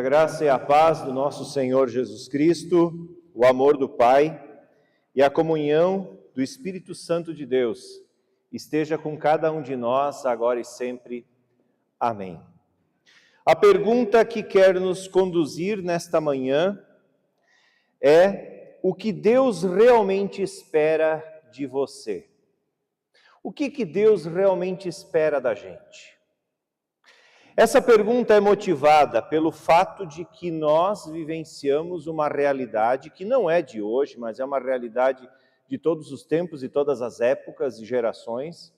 a graça e a paz do nosso Senhor Jesus Cristo, o amor do Pai e a comunhão do Espírito Santo de Deus esteja com cada um de nós, agora e sempre. Amém. A pergunta que quer nos conduzir nesta manhã é: o que Deus realmente espera de você? O que Deus realmente espera da gente? Essa pergunta é motivada pelo fato de que nós vivenciamos uma realidade que não é de hoje, mas é uma realidade de todos os tempos e todas as épocas e gerações,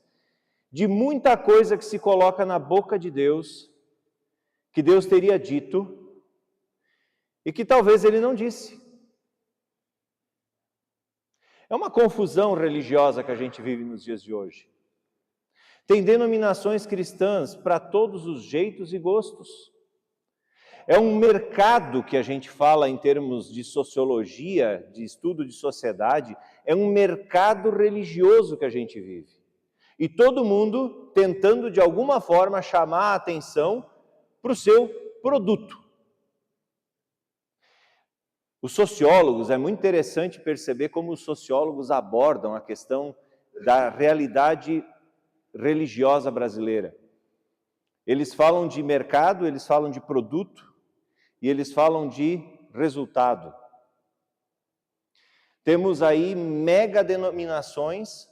de muita coisa que se coloca na boca de Deus, que Deus teria dito e que talvez Ele não disse. É uma confusão religiosa que a gente vive nos dias de hoje. Tem denominações cristãs para todos os jeitos e gostos. É um mercado que a gente fala em termos de sociologia, de estudo de sociedade, é um mercado religioso que a gente vive. E todo mundo tentando de alguma forma chamar a atenção para o seu produto. Os sociólogos, é muito interessante perceber como os sociólogos abordam a questão da realidade religiosa brasileira. Eles falam de mercado, eles falam de produto e eles falam de resultado. Temos aí mega denominações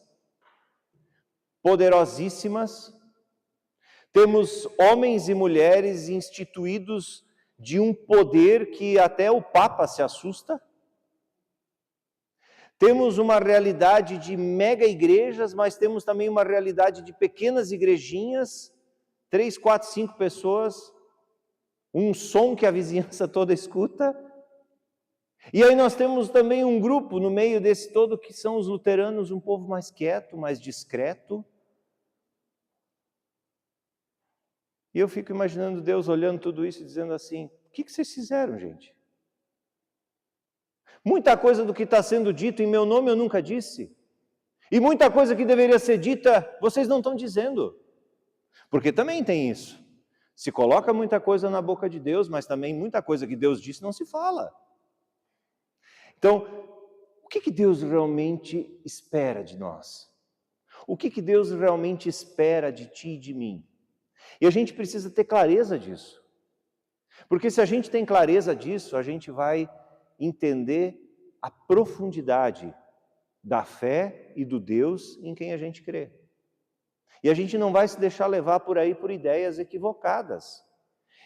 poderosíssimas, temos homens e mulheres instituídos de um poder que até o Papa se assusta. Temos uma realidade de mega igrejas, mas temos também uma realidade de pequenas igrejinhas, 3, 4, 5 pessoas, um som que a vizinhança toda escuta. E aí nós temos também um grupo no meio desse todo que são os luteranos, um povo mais quieto, mais discreto. E eu fico imaginando Deus olhando tudo isso e dizendo assim: o que vocês fizeram, gente? Muita coisa do que está sendo dito em meu nome eu nunca disse. E muita coisa que deveria ser dita, vocês não estão dizendo. Porque também tem isso. Se coloca muita coisa na boca de Deus, mas também muita coisa que Deus disse não se fala. Então, o que Deus realmente espera de nós? O que Deus realmente espera de ti e de mim? E a gente precisa ter clareza disso. Porque se a gente tem clareza disso, a gente vai entender a profundidade da fé e do Deus em quem a gente crê. E a gente não vai se deixar levar por aí por ideias equivocadas.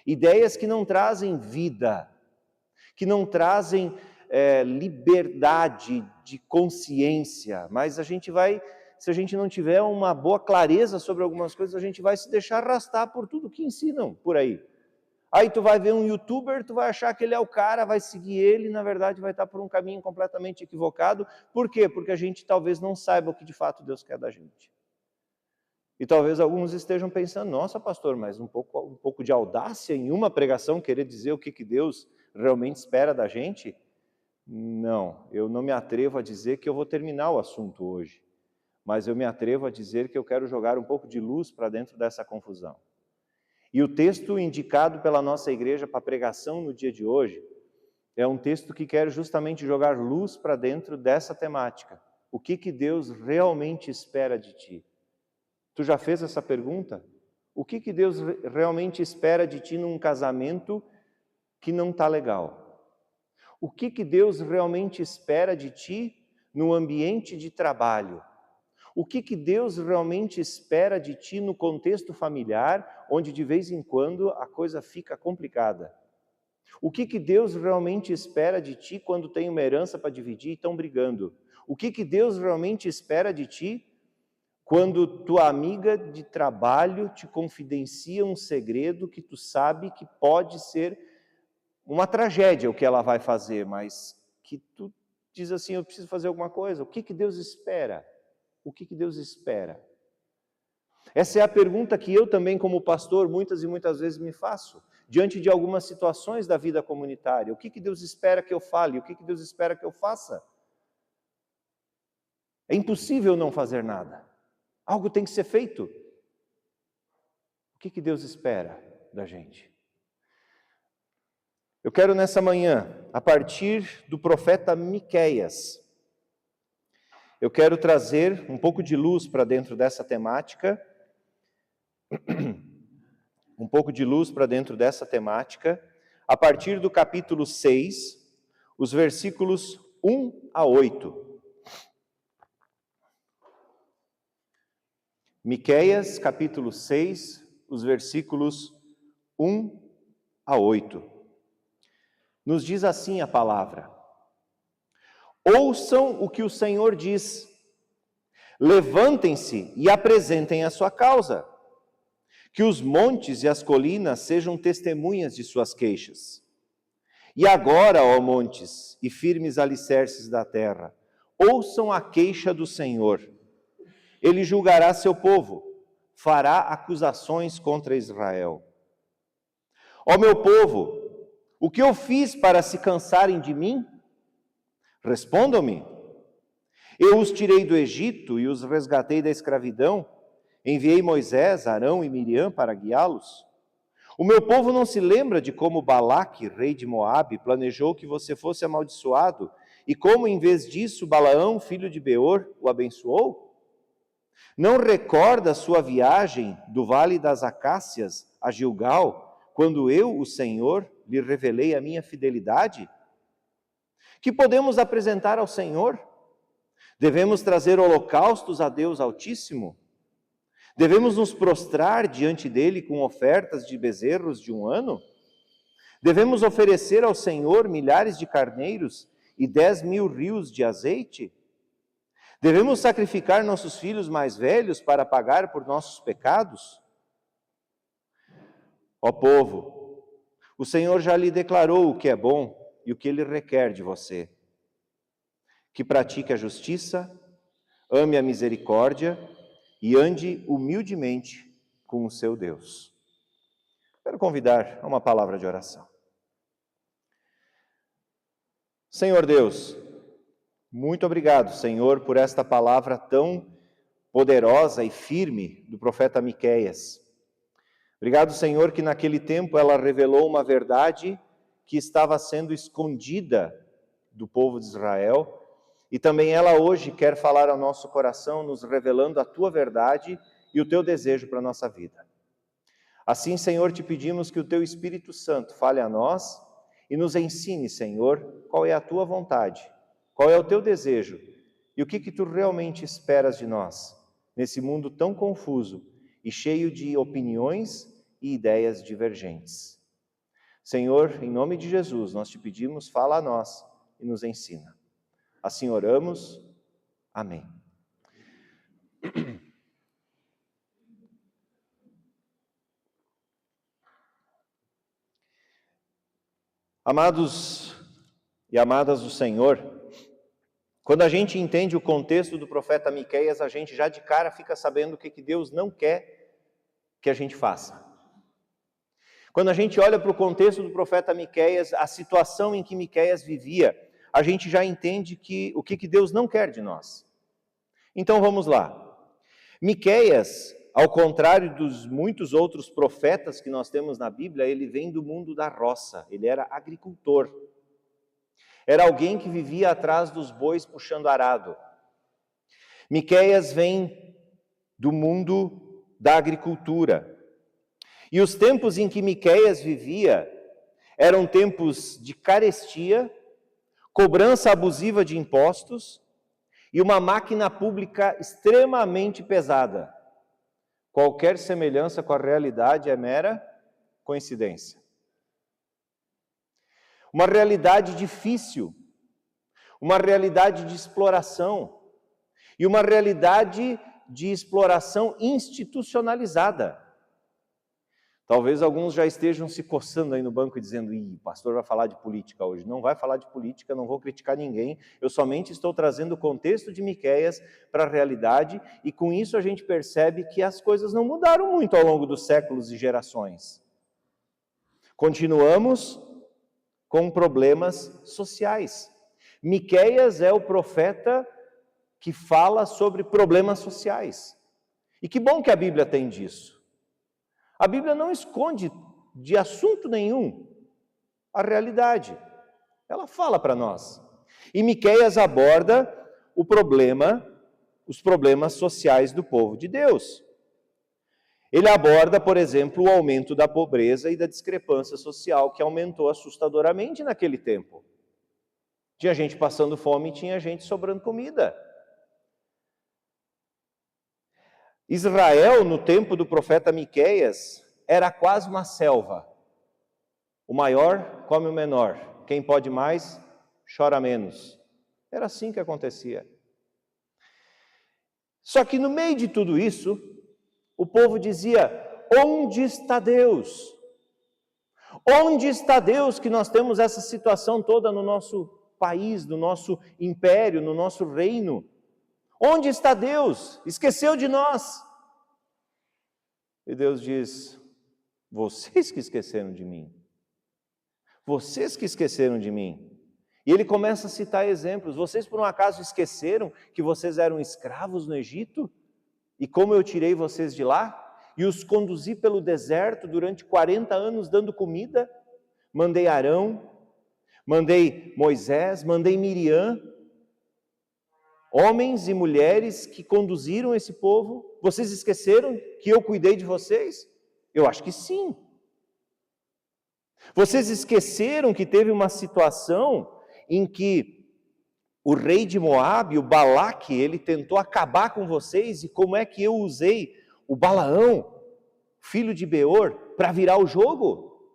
Ideias que não trazem vida, que não trazem liberdade de consciência, mas a gente vai, se a gente não tiver uma boa clareza sobre algumas coisas, a gente vai se deixar arrastar por tudo que ensinam por aí. Aí tu vai ver um youtuber, tu vai achar que ele é o cara, vai seguir ele, e na verdade vai estar por um caminho completamente equivocado. Por quê? Porque a gente talvez não saiba o que de fato Deus quer da gente. E talvez alguns estejam pensando: nossa, pastor, mas um pouco de audácia em uma pregação, querer dizer o que Deus realmente espera da gente? Não, eu não me atrevo a dizer que eu vou terminar o assunto hoje, mas eu me atrevo a dizer que eu quero jogar um pouco de luz para dentro dessa confusão. E o texto indicado pela nossa igreja para pregação no dia de hoje é um texto que quer justamente jogar luz para dentro dessa temática. O que Deus realmente espera de ti? Tu já fez essa pergunta? O que Deus realmente espera de ti num casamento que não está legal? O que Deus realmente espera de ti no ambiente de trabalho? O que Deus realmente espera de ti no contexto familiar, onde de vez em quando a coisa fica complicada? O que Deus realmente espera de ti quando tem uma herança para dividir e estão brigando? O que Deus realmente espera de ti quando tua amiga de trabalho te confidencia um segredo que tu sabe que pode ser uma tragédia o que ela vai fazer, mas que tu diz assim: eu preciso fazer alguma coisa? O que Deus espera? O que Deus espera? Essa é a pergunta que eu também, como pastor, muitas e muitas vezes me faço, diante de algumas situações da vida comunitária. O que Deus espera que eu fale? O que Deus espera que eu faça? É impossível não fazer nada. Algo tem que ser feito. O que Deus espera da gente? Eu quero nessa manhã, a partir do profeta Miqueias, eu quero trazer um pouco de luz para dentro dessa temática, a partir do capítulo 6, os versículos 1 a 8. Miqueias, capítulo 6, os versículos 1 a 8. Nos diz assim a palavra: ouçam o que o Senhor diz, levantem-se e apresentem a sua causa, que os montes e as colinas sejam testemunhas de suas queixas. E agora, ó montes e firmes alicerces da terra, ouçam a queixa do Senhor. Ele julgará seu povo, fará acusações contra Israel. Ó meu povo, o que eu fiz para se cansarem de mim? Respondam-me. Eu os tirei do Egito e os resgatei da escravidão. Enviei Moisés, Arão e Miriam para guiá-los. O meu povo não se lembra de como Balaque, rei de Moabe, planejou que você fosse amaldiçoado e como, em vez disso, Balaão, filho de Beor, o abençoou? Não recorda a sua viagem do Vale das Acácias a Gilgal, quando eu, o Senhor, lhe revelei a minha fidelidade? Que podemos apresentar ao Senhor? Devemos trazer holocaustos a Deus Altíssimo? Devemos nos prostrar diante dele com ofertas de bezerros de 1 ano? Devemos oferecer ao Senhor milhares de carneiros e 10.000 rios de azeite? Devemos sacrificar nossos filhos mais velhos para pagar por nossos pecados? Ó povo, o Senhor já lhe declarou o que é bom e o que ele requer de você: que pratique a justiça, ame a misericórdia e ande humildemente com o seu Deus. Quero convidar a uma palavra de oração. Senhor Deus, muito obrigado, Senhor, por esta palavra tão poderosa e firme do profeta Miqueias. Obrigado, Senhor, que naquele tempo ela revelou uma verdade que estava sendo escondida do povo de Israel, e também ela hoje quer falar ao nosso coração, nos revelando a tua verdade e o teu desejo para a nossa vida. Assim, Senhor, te pedimos que o teu Espírito Santo fale a nós e nos ensine, Senhor, qual é a tua vontade, qual é o teu desejo e o que tu realmente esperas de nós, nesse mundo tão confuso e cheio de opiniões e ideias divergentes. Senhor, em nome de Jesus, nós te pedimos, fala a nós e nos ensina. Assim oramos. Amém. Amados e amadas do Senhor, quando a gente entende o contexto do profeta Miqueias, a gente já de cara fica sabendo o que Deus não quer que a gente faça. Quando a gente olha para o contexto do profeta Miqueias, a situação em que Miqueias vivia, a gente já entende o que Deus não quer de nós. Então vamos lá. Miqueias, ao contrário dos muitos outros profetas que nós temos na Bíblia, ele vem do mundo da roça, ele era agricultor. Era alguém que vivia atrás dos bois puxando arado. Miqueias vem do mundo da agricultura. E os tempos em que Miqueias vivia eram tempos de carestia, cobrança abusiva de impostos e uma máquina pública extremamente pesada. Qualquer semelhança com a realidade é mera coincidência. Uma realidade difícil, uma realidade de exploração e uma realidade de exploração institucionalizada. Talvez alguns já estejam se coçando aí no banco e dizendo: o pastor vai falar de política hoje. Não vai falar de política, não vou criticar ninguém. Eu somente estou trazendo o contexto de Miqueias para a realidade e com isso a gente percebe que as coisas não mudaram muito ao longo dos séculos e gerações. Continuamos com problemas sociais. Miqueias é o profeta que fala sobre problemas sociais. E que bom que a Bíblia tem disso. A Bíblia não esconde de assunto nenhum a realidade. Ela fala para nós. E Miqueias aborda os problemas sociais do povo de Deus. Ele aborda, por exemplo, o aumento da pobreza e da discrepância social que aumentou assustadoramente naquele tempo. Tinha gente passando fome e tinha gente sobrando comida. Israel, no tempo do profeta Miqueias, era quase uma selva. O maior come o menor. Quem pode mais, chora menos. Era assim que acontecia. Só que no meio de tudo isso, o povo dizia: onde está Deus? Onde está Deus que nós temos essa situação toda no nosso país, no nosso império, no nosso reino? Onde está Deus? Esqueceu de nós. E Deus diz: vocês que esqueceram de mim. Vocês que esqueceram de mim. E ele começa a citar exemplos. Vocês por um acaso esqueceram que vocês eram escravos no Egito? E como eu tirei vocês de lá? E os conduzi pelo deserto durante 40 anos dando comida? Mandei Arão, mandei Moisés, mandei Miriam, homens e mulheres que conduziram esse povo. Vocês esqueceram que eu cuidei de vocês? Eu acho que sim. Vocês esqueceram que teve uma situação em que o rei de Moabe, o Balaque, ele tentou acabar com vocês, e como é que eu usei o Balaão, filho de Beor, para virar o jogo?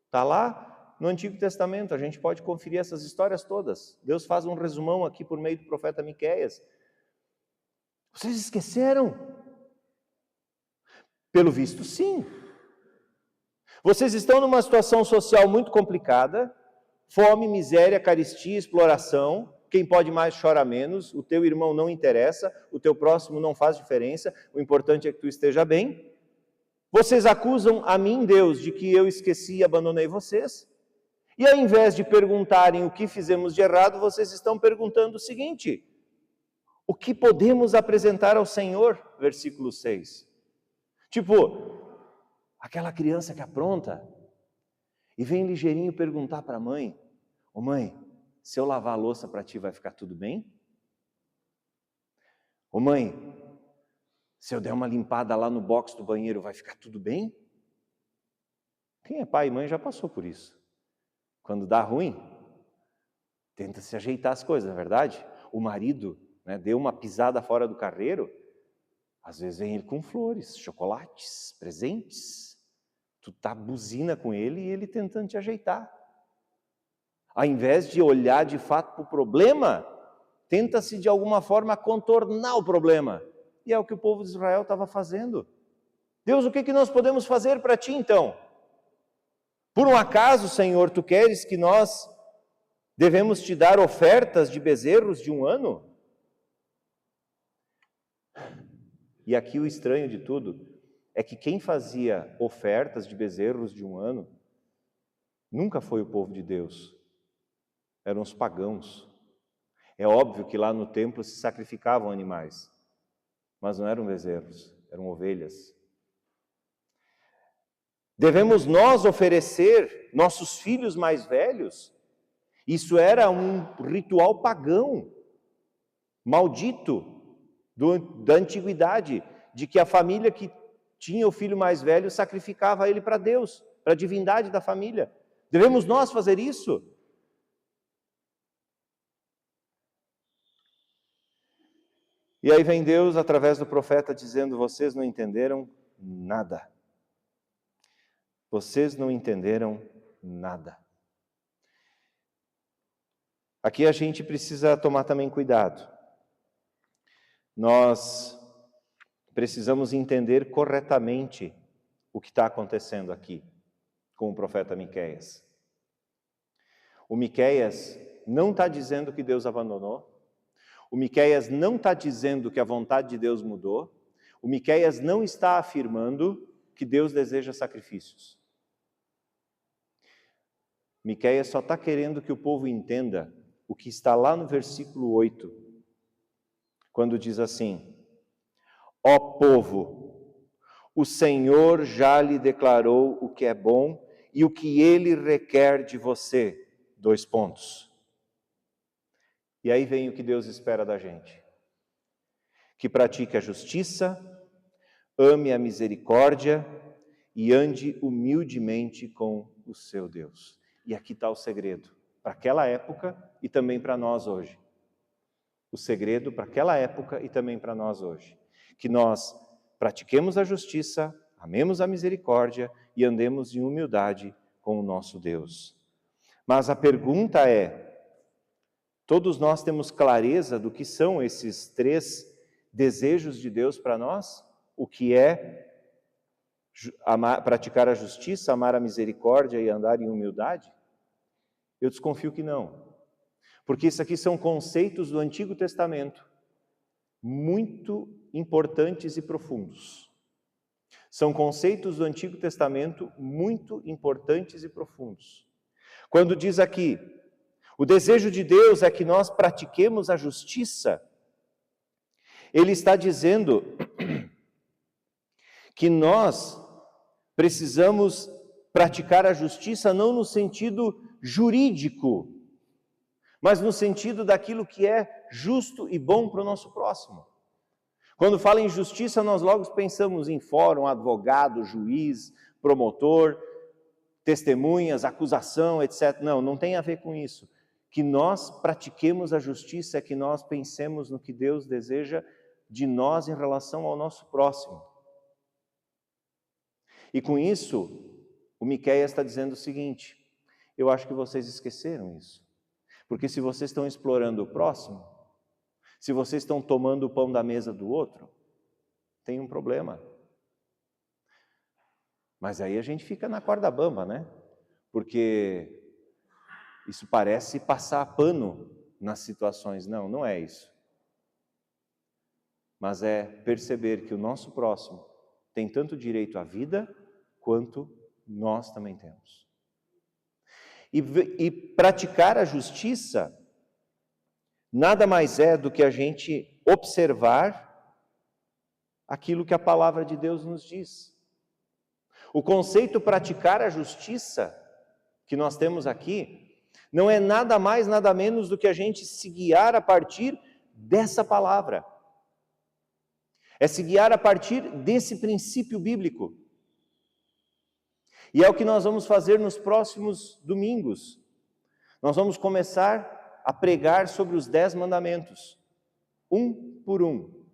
Está lá no Antigo Testamento, a gente pode conferir essas histórias todas. Deus faz um resumão aqui por meio do profeta Miqueias. Vocês esqueceram? Pelo visto, sim. Vocês estão numa situação social muito complicada, fome, miséria, carestia, exploração. Quem pode mais chora menos, o teu irmão não interessa, o teu próximo não faz diferença, o importante é que tu esteja bem. Vocês acusam a mim, Deus, de que eu esqueci e abandonei vocês. E ao invés de perguntarem o que fizemos de errado, vocês estão perguntando o seguinte: o que podemos apresentar ao Senhor? Versículo 6. Tipo, aquela criança que apronta e vem ligeirinho perguntar para a mãe: ô mãe, se eu lavar a louça para ti vai ficar tudo bem? Ô mãe, se eu der uma limpada lá no box do banheiro vai ficar tudo bem? Quem é pai e mãe já passou por isso. Quando dá ruim, tenta se ajeitar as coisas, não é verdade? O marido, deu uma pisada fora do carreiro, às vezes vem ele com flores, chocolates, presentes. Tu tá buzina com ele e ele tentando te ajeitar. Ao invés de olhar de fato para o problema, tenta-se de alguma forma contornar o problema. E é o que o povo de Israel estava fazendo. Deus, o que nós podemos fazer para ti então? Por um acaso, Senhor, tu queres que nós devemos te dar ofertas de bezerros de um ano? E aqui o estranho de tudo é que quem fazia ofertas de bezerros de um ano nunca foi o povo de Deus, eram os pagãos. É óbvio que lá no templo se sacrificavam animais, mas não eram bezerros, eram ovelhas. Devemos nós oferecer nossos filhos mais velhos? Isso era um ritual pagão, maldito, da antiguidade, de que a família que tinha o filho mais velho sacrificava ele para Deus, para a divindade da família. Devemos nós fazer isso? E aí vem Deus através do profeta dizendo: vocês não entenderam nada. Vocês não entenderam nada. Aqui a gente precisa tomar também cuidado. Nós precisamos entender corretamente o que está acontecendo aqui com o profeta Miqueias. O Miqueias não está dizendo que Deus abandonou. O Miqueias não está dizendo que a vontade de Deus mudou. O Miqueias não está afirmando que Deus deseja sacrifícios. Miqueias só está querendo que o povo entenda o que está lá no versículo 8, quando diz assim: ó povo, o Senhor já lhe declarou o que é bom e o que Ele requer de você. 2 pontos. E aí vem o que Deus espera da gente. Que pratique a justiça, ame a misericórdia e ande humildemente com o seu Deus. E aqui está o segredo, para aquela época e também para nós hoje. O segredo para aquela época e também para nós hoje. Que nós pratiquemos a justiça, amemos a misericórdia e andemos em humildade com o nosso Deus. Mas a pergunta é, todos nós temos clareza do que são esses 3 desejos de Deus para nós? O que é praticar a justiça, amar a misericórdia e andar em humildade? Eu desconfio que não. Porque isso aqui são conceitos do Antigo Testamento, muito importantes e profundos. São conceitos do Antigo Testamento muito importantes e profundos. Quando diz aqui, o desejo de Deus é que nós pratiquemos a justiça, Ele está dizendo que nós precisamos praticar a justiça não no sentido jurídico, mas no sentido daquilo que é justo e bom para o nosso próximo. Quando fala em justiça, nós logo pensamos em fórum, advogado, juiz, promotor, testemunhas, acusação, etc. Não, não tem a ver com isso. Que nós pratiquemos a justiça é que nós pensemos no que Deus deseja de nós em relação ao nosso próximo. E com isso, o Miqueias está dizendo o seguinte, eu acho que vocês esqueceram isso. Porque se vocês estão explorando o próximo, se vocês estão tomando o pão da mesa do outro, tem um problema. Mas aí a gente fica na corda bamba, né? Porque isso parece passar pano nas situações. Não, não é isso. Mas é perceber que o nosso próximo tem tanto direito à vida, quanto nós também temos. E praticar a justiça nada mais é do que a gente observar aquilo que a palavra de Deus nos diz. O conceito praticar a justiça que nós temos aqui não é nada mais, nada menos do que a gente se guiar a partir dessa palavra. É se guiar a partir desse princípio bíblico. E é o que nós vamos fazer nos próximos domingos. Nós vamos começar a pregar sobre os 10 mandamentos, um por um.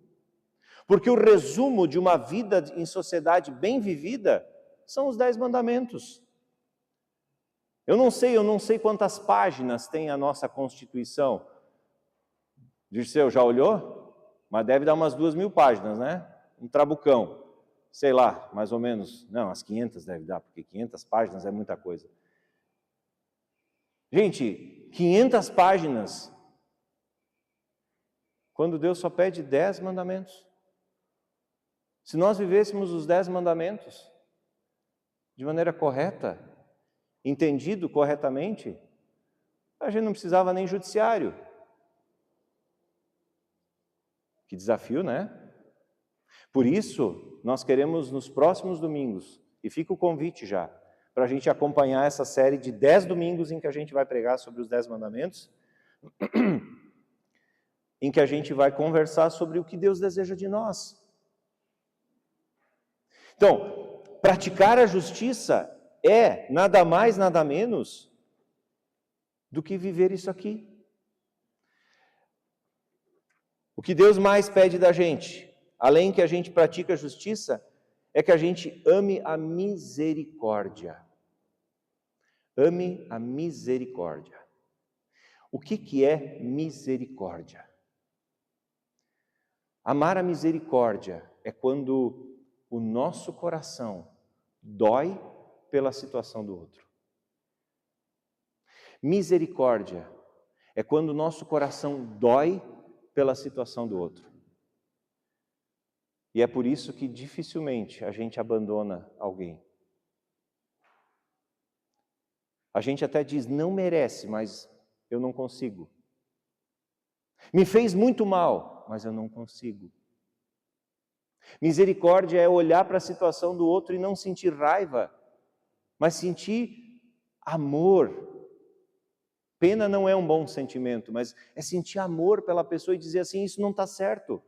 Porque o resumo de uma vida em sociedade bem vivida são os 10 mandamentos. Eu não sei quantas páginas tem a nossa Constituição. Dirceu, já olhou? Mas deve dar umas 2.000 páginas, né? Um trabucão. Sei lá, mais ou menos. Não, as 500 deve dar, porque 500 páginas é muita coisa. Gente, 500 páginas, quando Deus só pede 10 mandamentos. Se nós vivêssemos os 10 mandamentos de maneira correta, entendido corretamente, a gente não precisava nem judiciário. Que desafio, né? Por isso, nós queremos nos próximos domingos, e fica o convite já, para a gente acompanhar essa série de 10 domingos em que a gente vai pregar sobre os 10 mandamentos, em que a gente vai conversar sobre o que Deus deseja de nós. Então, praticar a justiça é nada mais, nada menos do que viver isso aqui. O que Deus mais pede da gente, além que a gente pratique a justiça, é que a gente ame a misericórdia. Ame a misericórdia. O que é misericórdia? Amar a misericórdia é quando o nosso coração dói pela situação do outro. Misericórdia é quando o nosso coração dói pela situação do outro. E é por isso que dificilmente a gente abandona alguém. A gente até diz, não merece, mas eu não consigo. Me fez muito mal, mas eu não consigo. Misericórdia é olhar para a situação do outro e não sentir raiva, mas sentir amor. Pena não é um bom sentimento, mas é sentir amor pela pessoa e dizer assim, isso não está certo.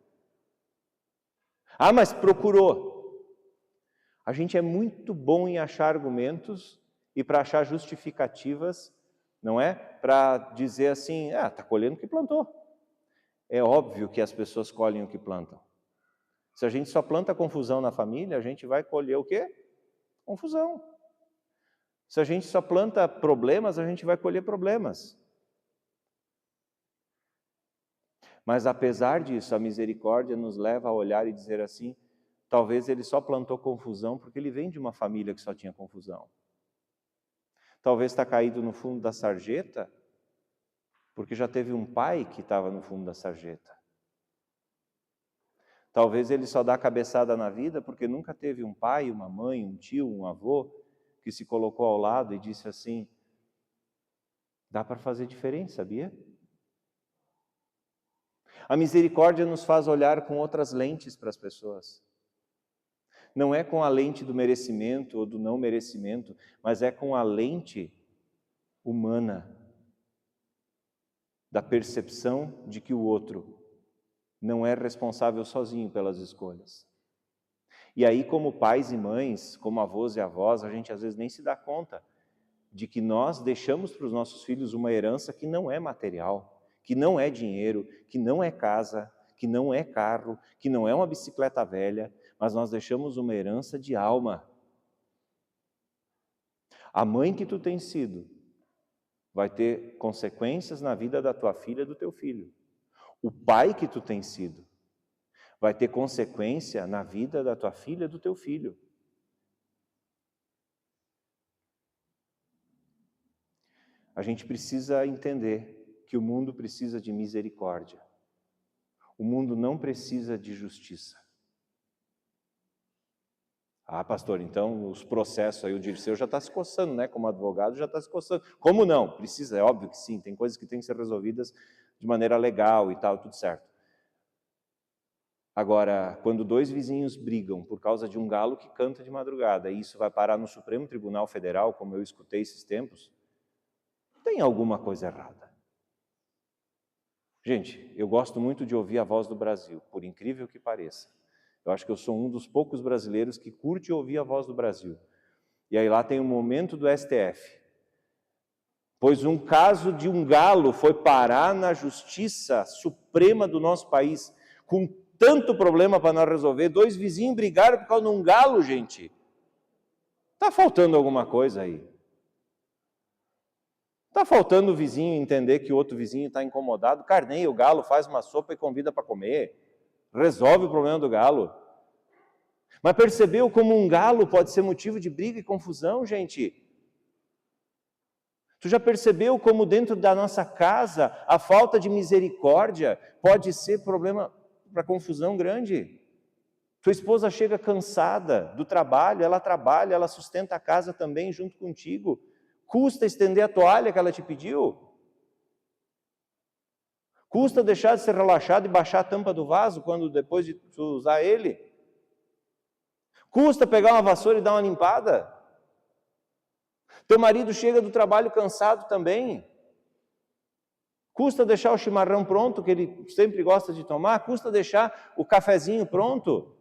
Ah, mas procurou. A gente é muito bom em achar argumentos e para achar justificativas, não é? Para dizer assim, está colhendo o que plantou. É óbvio que as pessoas colhem o que plantam. Se a gente só planta confusão na família, a gente vai colher o quê? Confusão. Se a gente só planta problemas, a gente vai colher problemas. Mas apesar disso, a misericórdia nos leva a olhar e dizer assim, talvez ele só plantou confusão porque ele vem de uma família que só tinha confusão. Talvez está caído no fundo da sarjeta porque já teve um pai que estava no fundo da sarjeta. Talvez ele só dá cabeçada na vida porque nunca teve um pai, uma mãe, um tio, um avô que se colocou ao lado e disse assim, dá para fazer diferente, sabia? A misericórdia nos faz olhar com outras lentes para as pessoas. Não é com a lente do merecimento ou do não merecimento, mas é com a lente humana, da percepção de que o outro não é responsável sozinho pelas escolhas. E aí, como pais e mães, como avós e avós, a gente às vezes nem se dá conta de que nós deixamos para os nossos filhos uma herança que não é material, que não é dinheiro, que não é casa, que não é carro, que não é uma bicicleta velha, mas nós deixamos uma herança de alma. A mãe que tu tens sido vai ter consequências na vida da tua filha e do teu filho. O pai que tu tens sido vai ter consequência na vida da tua filha e do teu filho. A gente precisa entender que o mundo precisa de misericórdia. O mundo não precisa de justiça. Ah, pastor, então os processos aí, o Dirceu já está se coçando, né? Como advogado já está se coçando. Como não? Precisa, é óbvio que sim, tem coisas que têm que ser resolvidas de maneira legal e tal, tudo certo. Agora, quando dois vizinhos brigam por causa de um galo que canta de madrugada, e isso vai parar no Supremo Tribunal Federal, como eu escutei esses tempos, tem alguma coisa errada. Gente, eu gosto muito de ouvir a Voz do Brasil, por incrível que pareça. Eu acho que eu sou um dos poucos brasileiros que curte ouvir a Voz do Brasil. E aí lá tem um momento do STF. Pois um caso de um galo foi parar na Justiça Suprema do nosso país, com tanto problema para nós resolver. Dois vizinhos brigaram por causa de um galo, gente. Está faltando alguma coisa aí. Está faltando o vizinho entender que o outro vizinho está incomodado. Carneia o galo, faz uma sopa e convida para comer. Resolve o problema do galo. Mas percebeu como um galo pode ser motivo de briga e confusão, gente? Tu já percebeu como dentro da nossa casa a falta de misericórdia pode ser problema para confusão grande? Tua esposa chega cansada do trabalho, ela trabalha, ela sustenta a casa também junto contigo. Custa estender a toalha que ela te pediu? Custa deixar de ser relaxado e baixar a tampa do vaso quando depois de usar ele? Custa pegar uma vassoura e dar uma limpada? Teu marido chega do trabalho cansado também? Custa deixar o chimarrão pronto, que ele sempre gosta de tomar? Custa deixar o cafezinho pronto?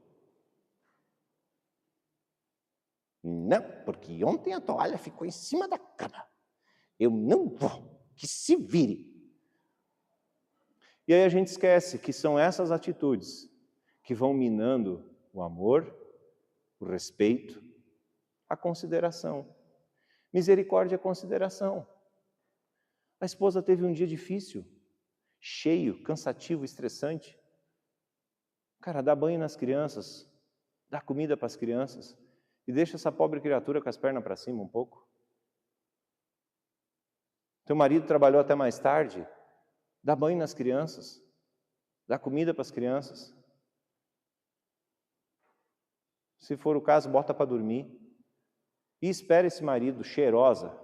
Não, porque ontem a toalha ficou em cima da cama. Eu não vou, que se vire. E aí a gente esquece que são essas atitudes que vão minando o amor, o respeito, a consideração. Misericórdia é consideração. A esposa teve um dia difícil, cheio, cansativo, estressante. Cara, dá banho nas crianças, dá comida para as crianças e deixa essa pobre criatura com as pernas para cima um pouco. Teu marido trabalhou até mais tarde, dá banho nas crianças, dá comida para as crianças. Se for o caso, bota para dormir. E espera esse marido cheirosa,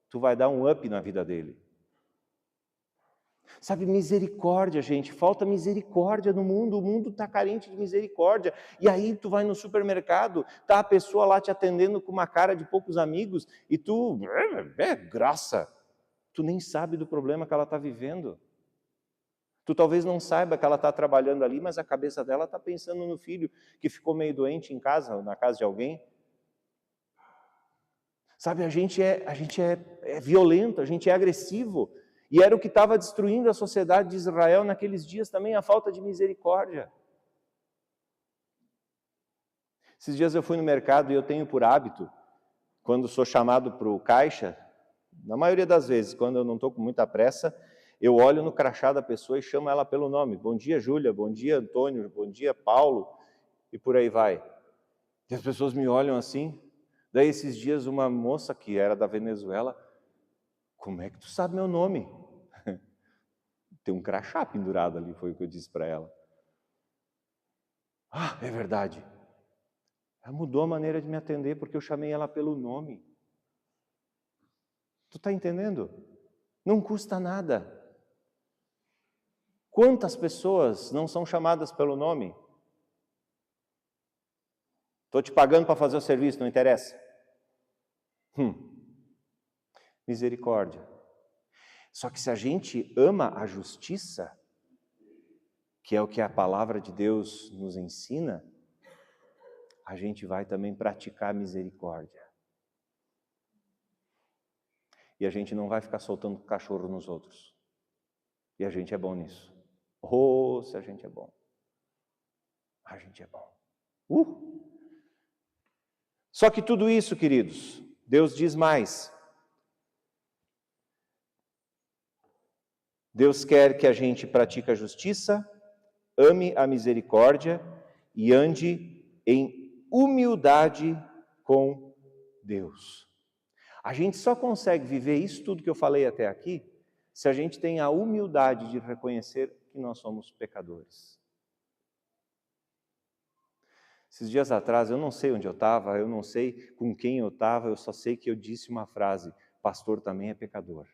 tu vai dar um up na vida dele. Sabe, misericórdia, gente, falta misericórdia no mundo, o mundo está carente de misericórdia. E aí tu vai no supermercado, tá a pessoa lá te atendendo com uma cara de poucos amigos, e tu, graça, tu nem sabe do problema que ela está vivendo. Tu talvez não saiba que ela está trabalhando ali, mas a cabeça dela está pensando no filho que ficou meio doente em casa, na casa de alguém. Sabe, a gente é violento, a gente é agressivo. E era o que estava destruindo a sociedade de Israel naqueles dias também, a falta de misericórdia. Esses dias eu fui no mercado e eu tenho por hábito, quando sou chamado para o caixa, na maioria das vezes, quando eu não estou com muita pressa, eu olho no crachá da pessoa e chamo ela pelo nome. Bom dia, Júlia. Bom dia, Antônio. Bom dia, Paulo. E por aí vai. E as pessoas me olham assim. Daí esses dias uma moça que era da Venezuela, como é que tu sabe meu nome? Tem um crachá pendurado ali, foi o que eu disse para ela. Ah, é verdade. Ela mudou a maneira de me atender porque eu chamei ela pelo nome. Tu está entendendo? Não custa nada. Quantas pessoas não são chamadas pelo nome? Estou te pagando para fazer o serviço, não interessa. Misericórdia. Só que se a gente ama a justiça, que é o que a palavra de Deus nos ensina, a gente vai também praticar a misericórdia. E a gente não vai ficar soltando cachorro nos outros. E a gente é bom nisso. Oh, se a gente é bom. A gente é bom. Só que tudo isso, queridos, Deus diz mais. Deus quer que a gente pratique a justiça, ame a misericórdia e ande em humildade com Deus. A gente só consegue viver isso tudo que eu falei até aqui se a gente tem a humildade de reconhecer que nós somos pecadores. Esses dias atrás, eu não sei onde eu estava, eu não sei com quem eu estava, eu só sei que eu disse uma frase: pastor também é pecador.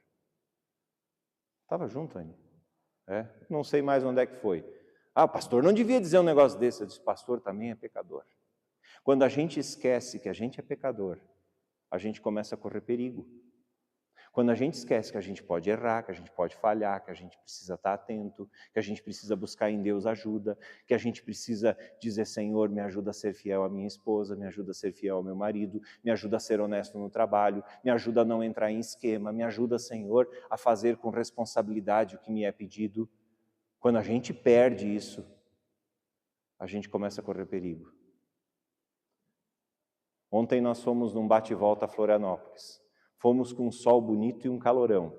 Estava junto, Anny? Não sei mais onde é que foi. Ah, o pastor não devia dizer um negócio desse. Eu disse: pastor também é pecador. Quando a gente esquece que a gente é pecador, a gente começa a correr perigo. Quando a gente esquece que a gente pode errar, que a gente pode falhar, que a gente precisa estar atento, que a gente precisa buscar em Deus ajuda, que a gente precisa dizer: Senhor, me ajuda a ser fiel à minha esposa, me ajuda a ser fiel ao meu marido, me ajuda a ser honesto no trabalho, me ajuda a não entrar em esquema, me ajuda, Senhor, a fazer com responsabilidade o que me é pedido. Quando a gente perde isso, a gente começa a correr perigo. Ontem nós fomos num bate-volta a Florianópolis. Fomos com um sol bonito e um calorão.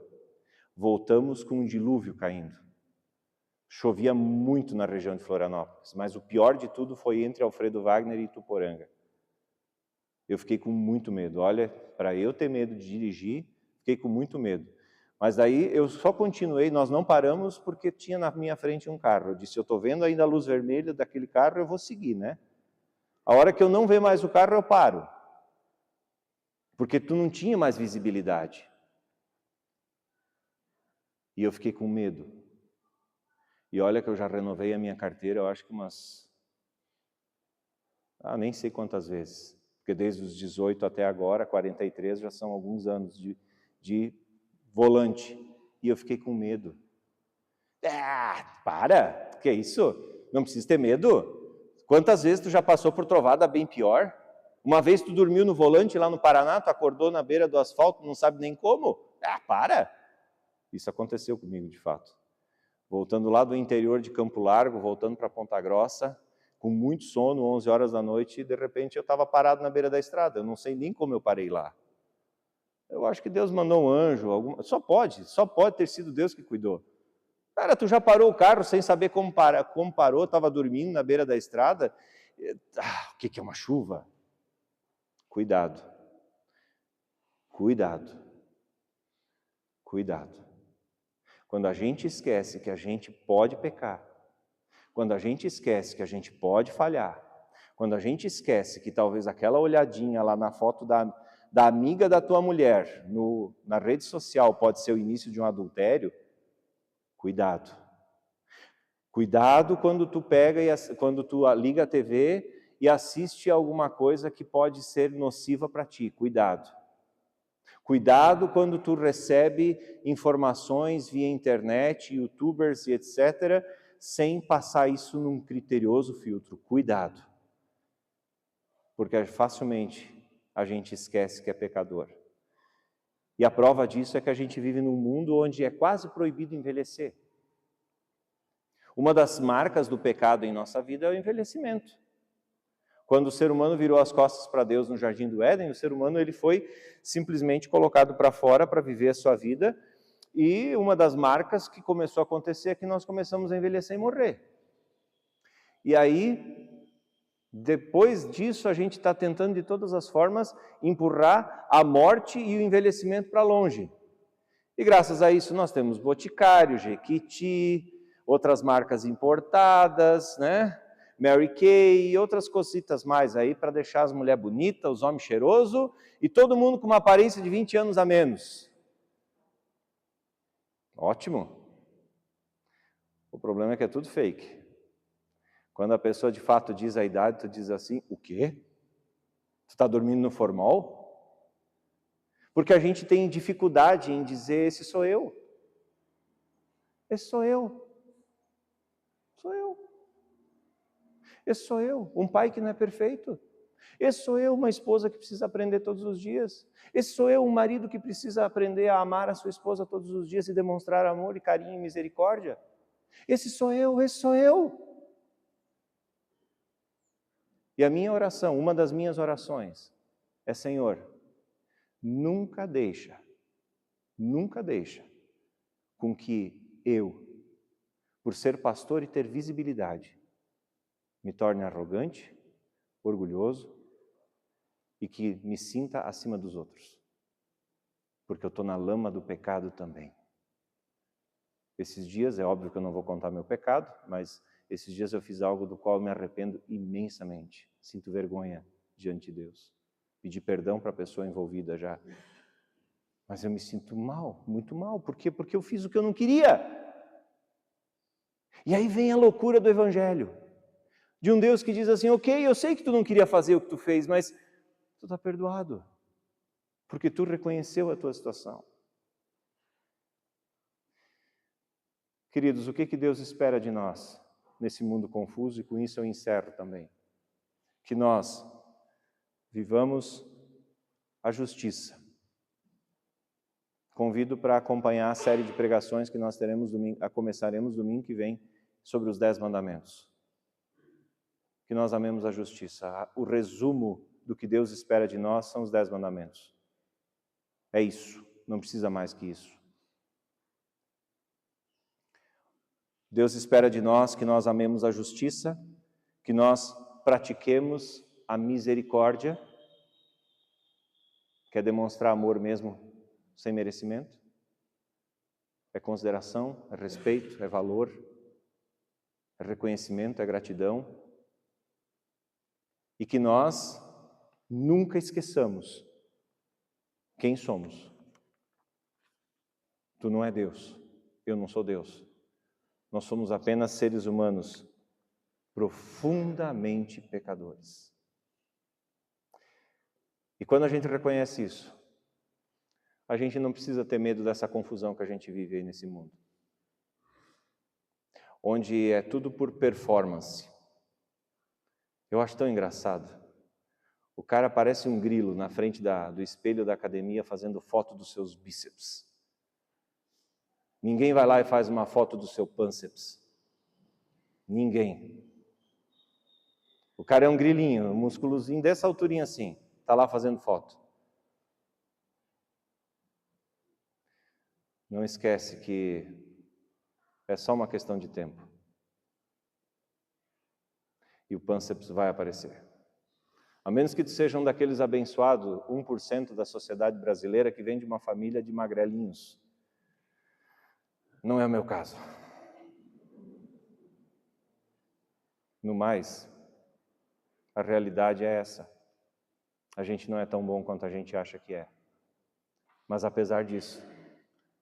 Voltamos com um dilúvio caindo. Chovia muito na região de Florianópolis, mas o pior de tudo foi entre Alfredo Wagner e Ituporanga. Eu fiquei com muito medo. Olha, para eu ter medo de dirigir, fiquei com muito medo. Mas daí eu só continuei, nós não paramos porque tinha na minha frente um carro. Eu disse: eu estou vendo ainda a luz vermelha daquele carro, eu vou seguir, né? A hora que eu não ver mais o carro, eu paro. Porque tu não tinha mais visibilidade. E eu fiquei com medo. E olha que eu já renovei a minha carteira, eu acho que nem sei quantas vezes. Porque desde os 18 até agora, 43, já são alguns anos de volante. E eu fiquei com medo. Para! Que é isso? Não precisa ter medo. Quantas vezes tu já passou por trovada bem pior? Uma vez tu dormiu no volante lá no Paraná, tu acordou na beira do asfalto, não sabe nem como? Para! Isso aconteceu comigo, de fato. Voltando lá do interior de Campo Largo, voltando para Ponta Grossa, com muito sono, 11 horas da noite, e de repente eu estava parado na beira da estrada. Eu não sei nem como eu parei lá. Eu acho que Deus mandou um anjo, só pode ter sido Deus que cuidou. Cara, tu já parou o carro sem saber como parou, estava dormindo na beira da estrada. O que é uma chuva? Cuidado. Quando a gente esquece que a gente pode pecar, quando a gente esquece que a gente pode falhar, quando a gente esquece que talvez aquela olhadinha lá na foto da amiga da tua mulher na rede social pode ser o início de um adultério, Cuidado. Cuidado quando tu pega quando tu liga a TV e assiste alguma coisa que pode ser nociva para ti. Cuidado. Cuidado quando tu recebe informações via internet, youtubers e etc., sem passar isso num criterioso filtro. Cuidado. Porque facilmente a gente esquece que é pecador. E a prova disso é que a gente vive num mundo onde é quase proibido envelhecer. Uma das marcas do pecado em nossa vida é o envelhecimento. Quando o ser humano virou as costas para Deus no Jardim do Éden, o ser humano ele foi simplesmente colocado para fora para viver a sua vida, e uma das marcas que começou a acontecer é que nós começamos a envelhecer e morrer. E aí, depois disso, a gente está tentando de todas as formas empurrar a morte e o envelhecimento para longe. E graças a isso nós temos Boticário, Jequiti, outras marcas importadas, né? Mary Kay e outras cositas mais aí para deixar as mulheres bonitas, os homens cheirosos e todo mundo com uma aparência de 20 anos a menos. Ótimo. O problema é que é tudo fake. Quando a pessoa de fato diz a idade, tu diz assim, o quê? Tu está dormindo no formol? Porque a gente tem dificuldade em dizer, esse sou eu. Esse sou eu. Sou eu. Esse sou eu, um pai que não é perfeito. Esse sou eu, uma esposa que precisa aprender todos os dias. Esse sou eu, um marido que precisa aprender a amar a sua esposa todos os dias e demonstrar amor e carinho e misericórdia. Esse sou eu, esse sou eu. E a minha oração, uma das minhas orações, é: Senhor, nunca deixa com que eu, por ser pastor e ter visibilidade, me torne arrogante, orgulhoso e que me sinta acima dos outros. Porque eu estou na lama do pecado também. Esses dias, é óbvio que eu não vou contar meu pecado, mas esses dias eu fiz algo do qual me arrependo imensamente. Sinto vergonha diante de Deus. Pedi perdão para a pessoa envolvida já. Mas eu me sinto mal, muito mal. Por quê? Porque eu fiz o que eu não queria. E aí vem a loucura do Evangelho. De um Deus que diz assim, ok, eu sei que tu não queria fazer o que tu fez, mas tu está perdoado. Porque tu reconheceu a tua situação. Queridos, o que Deus espera de nós nesse mundo confuso? E com isso eu encerro também. Que nós vivamos a justiça. Convido para acompanhar a série de pregações que nós começaremos domingo que vem sobre os 10 mandamentos. Que nós amemos a justiça. O resumo do que Deus espera de nós são os 10 mandamentos. É isso, não precisa mais que isso. Deus espera de nós que nós amemos a justiça, que nós pratiquemos a misericórdia, que é demonstrar amor mesmo sem merecimento. É consideração, é respeito, é valor, é reconhecimento, é gratidão. E que nós nunca esqueçamos quem somos. Tu não é Deus, eu não sou Deus. Nós somos apenas seres humanos profundamente pecadores. E quando a gente reconhece isso, a gente não precisa ter medo dessa confusão que a gente vive aí nesse mundo. Onde é tudo por performance. Eu acho tão engraçado. O cara parece um grilo na frente do espelho da academia fazendo foto dos seus bíceps. Ninguém vai lá e faz uma foto do seu pânceps. Ninguém. O cara é um grilinho, um músculozinho dessa alturinha assim. Está lá fazendo foto. Não esquece que é só uma questão de tempo. E o pânceps vai aparecer. A menos que tu seja um daqueles abençoados, 1% da sociedade brasileira que vem de uma família de magrelinhos. Não é o meu caso. No mais, a realidade é essa. A gente não é tão bom quanto a gente acha que é. Mas apesar disso,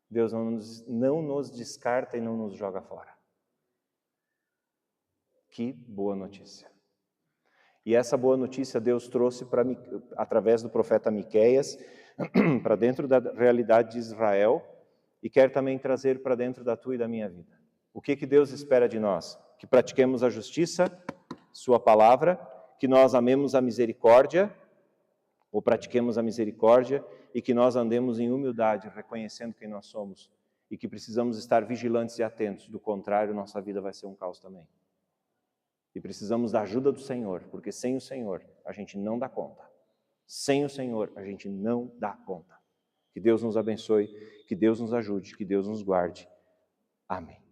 Deus não nos descarta e não nos joga fora. Que boa notícia. E essa boa notícia Deus trouxe através do profeta Miqueias para dentro da realidade de Israel e quer também trazer para dentro da tua e da minha vida. O que Deus espera de nós? Que pratiquemos a justiça, sua palavra, que nós amemos a misericórdia, ou pratiquemos a misericórdia, e que nós andemos em humildade, reconhecendo quem nós somos, e que precisamos estar vigilantes e atentos, do contrário, nossa vida vai ser um caos também. E precisamos da ajuda do Senhor, porque sem o Senhor a gente não dá conta. Sem o Senhor a gente não dá conta. Que Deus nos abençoe, que Deus nos ajude, que Deus nos guarde. Amém.